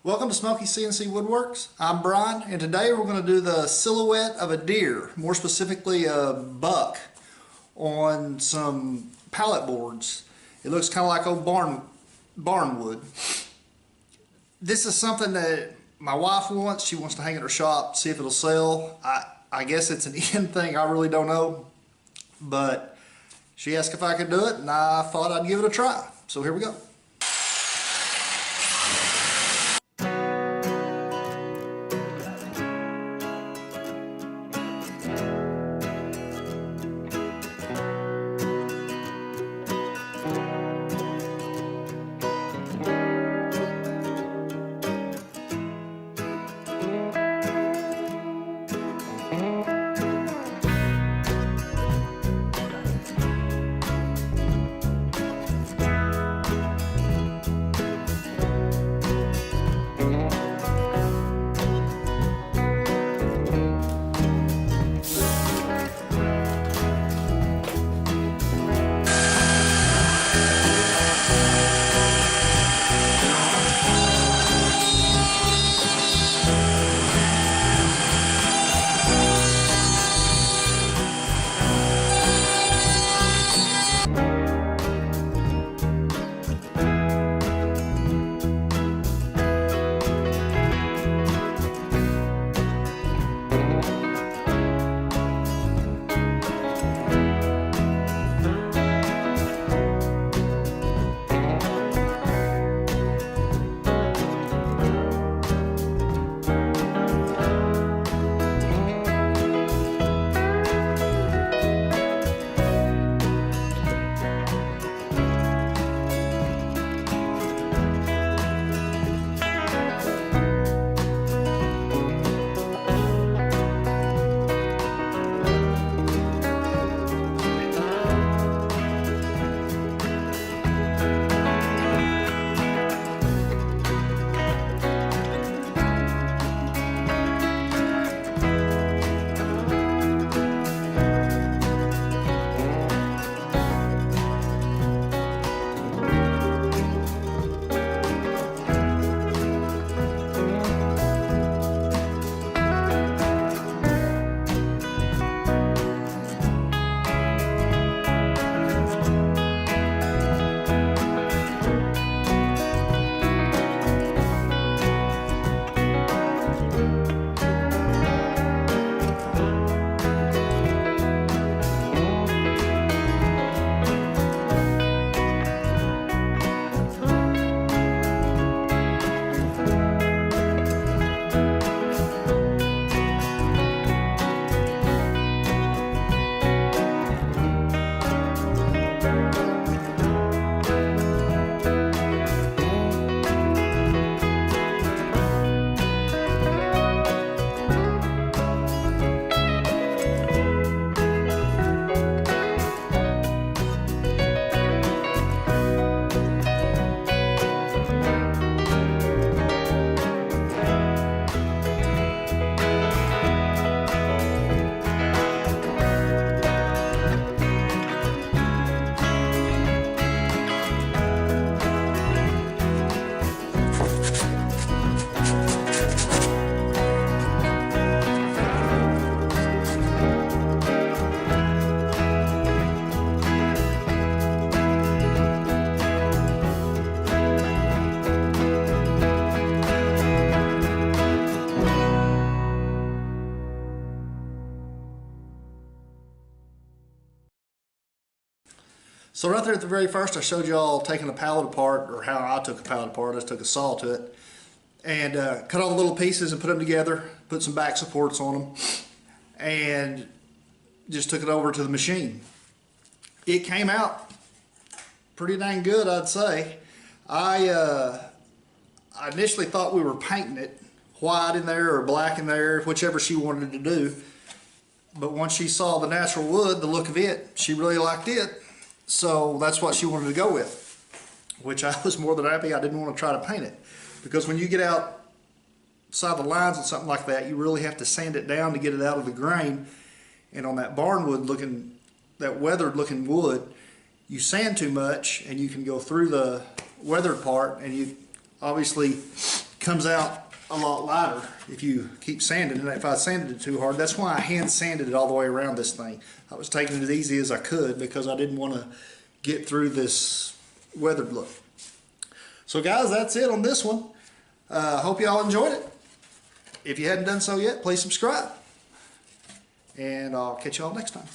Welcome to Smokey CNC Woodworks. I'm Brian, and today we're going to do the silhouette of a deer, more specifically a buck, on some pallet boards. It looks kind of like old barn wood. This is something that my wife wants. She wants to hang at her shop, see if it'll sell. I guess it's an end thing. I really don't know, but she asked if I could do it, and I thought I'd give it a try. So here we go. So right there at the very first, I showed y'all taking a pallet apart, or how I took a pallet apart. I just took a saw to it and cut all the little pieces and put them together, put some back supports on them, and just took it over to the machine. It came out pretty dang good, I'd say. I initially thought we were painting it white in there or black in there, whichever she wanted to do. But once she saw the natural wood, the look of it, she really liked it. So that's what she wanted to go with, which I was more than happy. I didn't want to try to paint it, because when you get outside the lines and something like that, you really have to sand it down to get it out of the grain. And on that barnwood looking, that weathered looking wood, you sand too much and you can go through the weathered part, and you obviously comes out a lot lighter if you keep sanding it. If I sanded it too hard, that's why I hand sanded it all the way around this thing. I was taking it as easy as I could because I didn't want to get through this weathered look. So guys, that's it on this one. Hope y'all enjoyed it. If you hadn't done so yet, please subscribe. And I'll catch y'all next time.